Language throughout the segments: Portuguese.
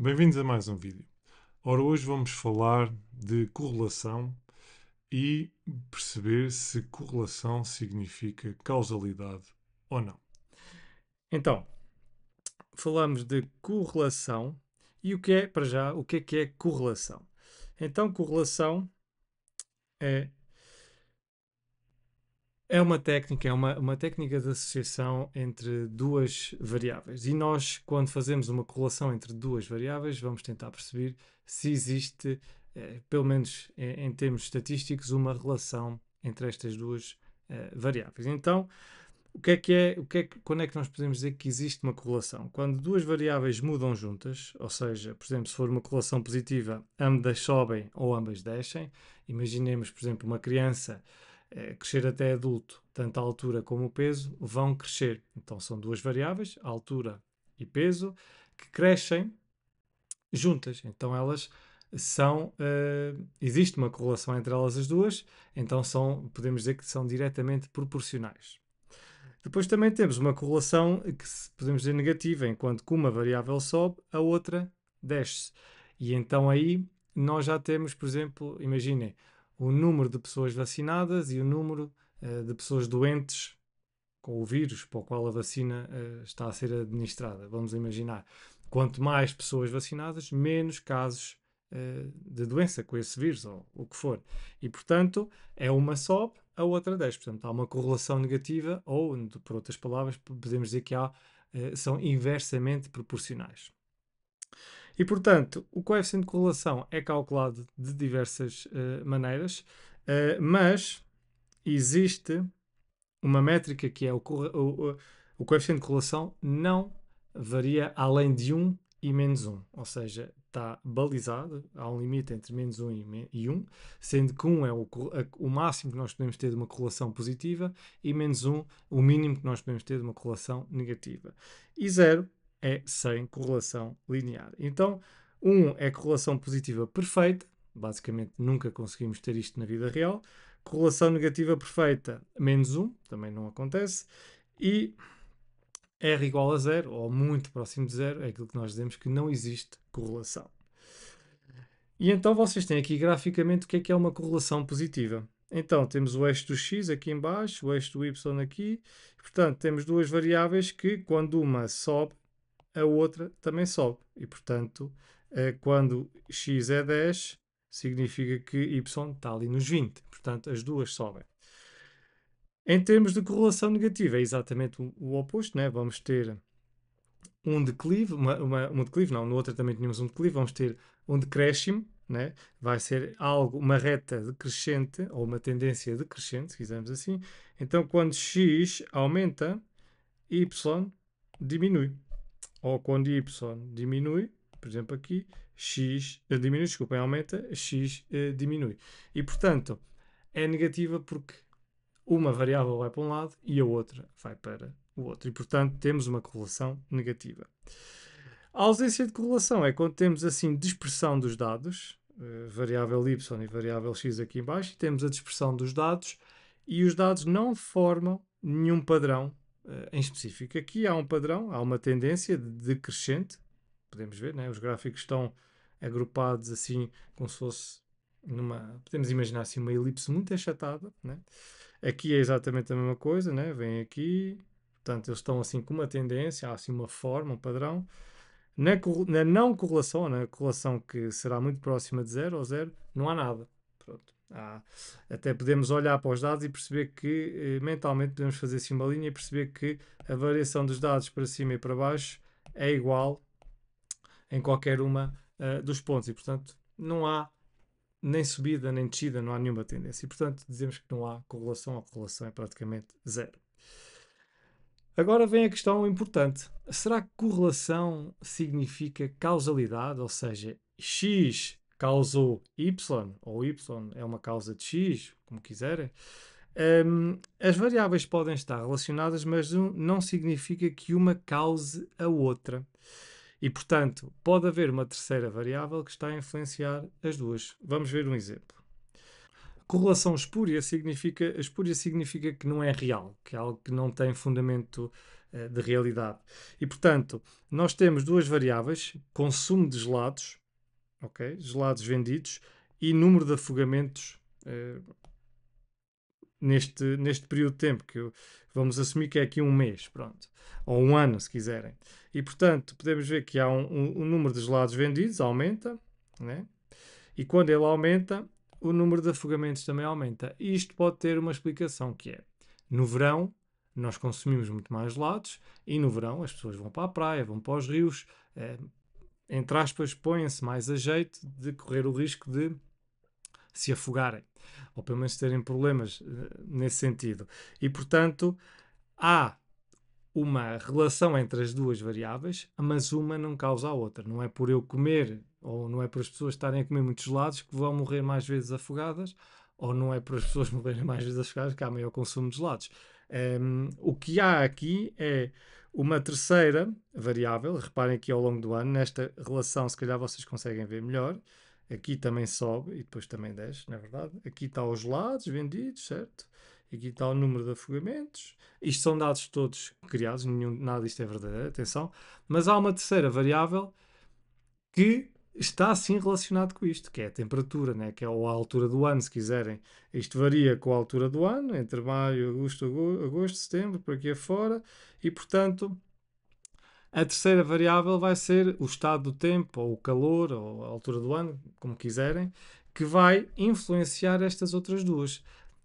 Bem-vindos a mais um vídeo. Ora, hoje vamos falar de correlação e perceber se correlação significa causalidade ou não. Então, falamos de correlação e o que é, para já, o que é correlação? Então, correlação é, é uma técnica de associação entre duas variáveis. E nós, quando fazemos uma correlação entre duas variáveis, vamos tentar perceber se existe, pelo menos em termos estatísticos, uma relação entre estas duas variáveis. Então, quando é que nós podemos dizer que existe uma correlação? Quando duas variáveis mudam juntas, ou seja, por exemplo, se for uma correlação positiva, ambas sobem ou ambas descem. Imaginemos, por exemplo, uma criança crescer até adulto, tanto a altura como o peso vão crescer. Então são duas variáveis, a altura e peso, que crescem juntas. Então elas são. Existe uma correlação entre elas as duas, então podemos dizer que são diretamente proporcionais. Depois também temos uma correlação que podemos dizer negativa, enquanto que uma variável sobe, a outra desce. E então aí nós já temos, por exemplo, imaginem, o número de pessoas vacinadas e o número de pessoas doentes com o vírus para o qual a vacina está a ser administrada. Vamos imaginar, quanto mais pessoas vacinadas, menos casos de doença com esse vírus ou o que for. E, portanto, é uma sobe, a outra desce. Portanto, há uma correlação negativa ou, por outras palavras, podemos dizer que são inversamente proporcionais. E, portanto, o coeficiente de correlação é calculado de diversas maneiras, mas existe uma métrica que é o coeficiente de correlação não varia além de 1 e menos 1. Ou seja, está balizado, há um limite entre menos 1 e 1, sendo que 1 é o máximo que nós podemos ter de uma correlação positiva e menos 1 o mínimo que nós podemos ter de uma correlação negativa. E 0 é sem correlação linear. Então, 1 é correlação positiva perfeita, basicamente nunca conseguimos ter isto na vida real. Correlação negativa perfeita, menos 1, também não acontece. E R igual a 0, ou muito próximo de 0, é aquilo que nós dizemos que não existe correlação. E então vocês têm aqui graficamente o que é uma correlação positiva. Então temos o eixo do x aqui em baixo, o eixo do y aqui. Portanto, temos duas variáveis que, quando uma sobe, a outra também sobe. E, portanto, quando x é 10, significa que y está ali nos 20. Portanto, as duas sobem. Em termos de correlação negativa, é exatamente o oposto, né? Vamos ter um declive, um declive, não, no outro também tínhamos um declive, vamos ter um decréscimo, né? Vai ser uma reta decrescente, ou uma tendência decrescente, se quisermos assim. Então, quando x aumenta, y diminui. Ou quando y diminui, por exemplo aqui, x diminui, desculpem, aumenta, x diminui. E, portanto, é negativa porque uma variável vai para um lado e a outra vai para o outro. E, portanto, temos uma correlação negativa. A ausência de correlação é quando temos assim dispersão dos dados, variável y e variável x aqui em baixo, e temos a dispersão dos dados e os dados não formam nenhum padrão em específico. Aqui há um padrão, há uma tendência decrescente, podemos ver, né? Os gráficos estão agrupados assim como se fosse podemos imaginar assim uma elipse muito achatada, né? Aqui é exatamente a mesma coisa, né? Vem aqui, portanto, eles estão assim com uma tendência, há assim uma forma, um padrão. Na não correlação, na correlação que será muito próxima de 0 ou 0, não há nada. Pronto. Até podemos olhar para os dados e perceber que, mentalmente, podemos fazer assim uma linha e perceber que a variação dos dados para cima e para baixo é igual em qualquer uma dos pontos. E, portanto, não há nem subida nem descida, não há nenhuma tendência. E, portanto, dizemos que não há correlação, a correlação é praticamente zero. Agora vem a questão importante. Será que correlação significa causalidade? Ou seja, X causou Y, ou Y é uma causa de X, como quiserem. As variáveis podem estar relacionadas, mas não significa que uma cause a outra. E, portanto, pode haver uma terceira variável que está a influenciar as duas. Vamos ver um exemplo. Espúria significa que não é real, que é algo que não tem fundamento de realidade. E, portanto, nós temos duas variáveis, consumo de gelados, ok? Gelados vendidos, e número de afogamentos neste período de tempo, vamos assumir que é aqui um mês, pronto, ou um ano, se quiserem. E, portanto, podemos ver que há um número de gelados vendidos, aumenta, né? E quando ele aumenta, o número de afogamentos também aumenta. E isto pode ter uma explicação, que é, no verão, nós consumimos muito mais gelados, e no verão as pessoas vão para a praia, vão para os rios, entre aspas, põem-se mais a jeito de correr o risco de se afogarem, ou pelo menos terem problemas nesse sentido. E, portanto, há uma relação entre as duas variáveis, mas uma não causa a outra. Não é por eu comer, ou não é por as pessoas estarem a comer muitos gelados que vão morrer mais vezes afogadas, ou não é por as pessoas morrerem mais vezes afogadas que há maior consumo de gelados. O que há aqui é uma terceira variável. Reparem aqui ao longo do ano, nesta relação, se calhar vocês conseguem ver melhor. Aqui também sobe e depois também desce, não é verdade? Aqui está os gelados vendidos, certo? Aqui está o número de afogamentos. Isto são dados todos criados, nada disto é verdadeiro, atenção. Mas há uma terceira variável que está sim relacionado com isto, que é a temperatura, né? Que é a altura do ano, se quiserem. Isto varia com a altura do ano, entre maio, agosto, setembro, por aqui afora, e portanto a terceira variável vai ser o estado do tempo, ou o calor, ou a altura do ano, como quiserem, que vai influenciar estas outras duas.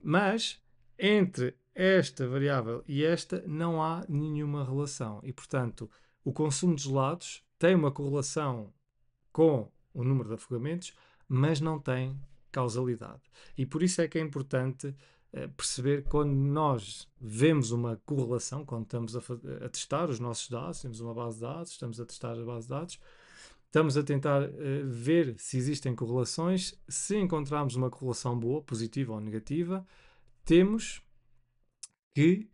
Mas entre esta variável e esta não há nenhuma relação. E, portanto, o consumo de gelados tem uma correlação com o número de afogamentos, mas não tem causalidade. E por isso é que é importante perceber quando nós vemos uma correlação, quando estamos a testar os nossos dados, temos uma base de dados, estamos a testar a base de dados, estamos a tentar ver se existem correlações. Se encontrarmos uma correlação boa, positiva ou negativa, temos que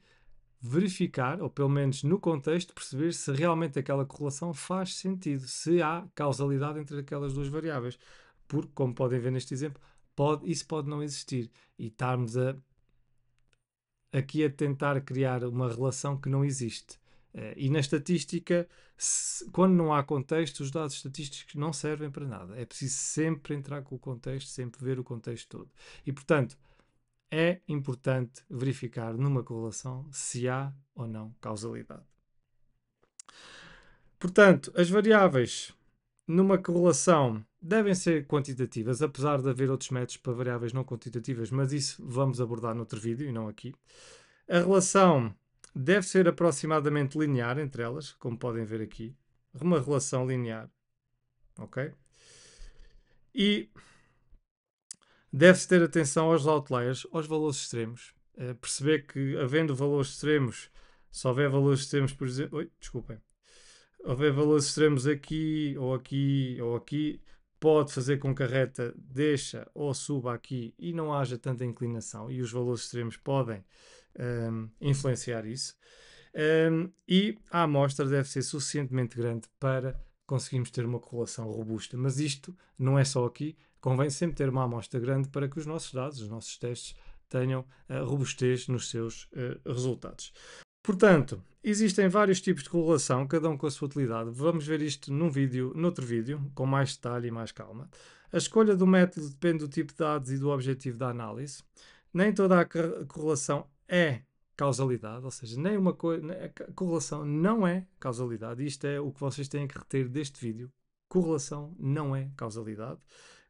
verificar, ou pelo menos no contexto, perceber se realmente aquela correlação faz sentido, se há causalidade entre aquelas duas variáveis. Porque, como podem ver neste exemplo, isso pode não existir e estarmos aqui a tentar criar uma relação que não existe. E na estatística, quando não há contexto, os dados estatísticos não servem para nada. É preciso sempre entrar com o contexto, sempre ver o contexto todo. E, portanto, é importante verificar numa correlação se há ou não causalidade. Portanto, as variáveis numa correlação devem ser quantitativas, apesar de haver outros métodos para variáveis não quantitativas, mas isso vamos abordar noutro vídeo e não aqui. A relação deve ser aproximadamente linear entre elas, como podem ver aqui. Uma relação linear, ok? E deve-se ter atenção aos outliers, aos valores extremos. Perceber que, havendo valores extremos, se houver valores extremos, por exemplo... Oi, desculpem. Houver valores extremos aqui, ou aqui, ou aqui, pode fazer com que a reta deixa ou suba aqui e não haja tanta inclinação. E os valores extremos podem influenciar isso. E a amostra deve ser suficientemente grande para conseguirmos ter uma correlação robusta. Mas isto não é só aqui. Convém sempre ter uma amostra grande para que os nossos dados, os nossos testes, tenham robustez nos seus resultados. Portanto, existem vários tipos de correlação, cada um com a sua utilidade. Vamos ver isto noutro vídeo, com mais detalhe e mais calma. A escolha do método depende do tipo de dados e do objetivo da análise. Nem toda a correlação é causalidade, ou seja, nem uma a correlação não é causalidade. Isto é o que vocês têm que reter deste vídeo. Correlação não é causalidade.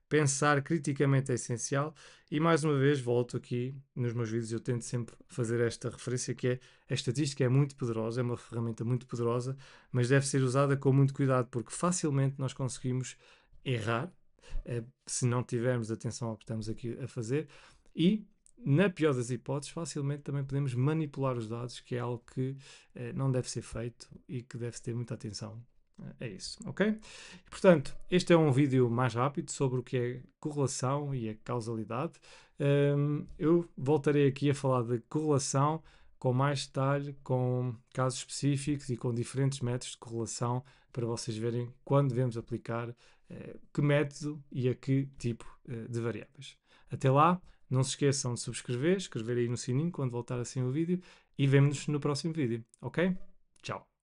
Pensar criticamente é essencial e, mais uma vez, volto aqui nos meus vídeos, eu tento sempre fazer esta referência, que é a estatística é muito poderosa, é uma ferramenta muito poderosa, mas deve ser usada com muito cuidado, porque facilmente nós conseguimos errar se não tivermos atenção ao que estamos aqui a fazer e, na pior das hipóteses, facilmente também podemos manipular os dados, que é algo que não deve ser feito e que deve ter muita atenção. É isso, ok? Portanto, este é um vídeo mais rápido sobre o que é correlação e a causalidade. Eu voltarei aqui a falar de correlação com mais detalhe, com casos específicos e com diferentes métodos de correlação para vocês verem quando devemos aplicar que método e a que tipo de variáveis. Até lá, não se esqueçam de subscrever, escrever aí no sininho quando voltar assim o vídeo e vemo-nos no próximo vídeo, ok? Tchau.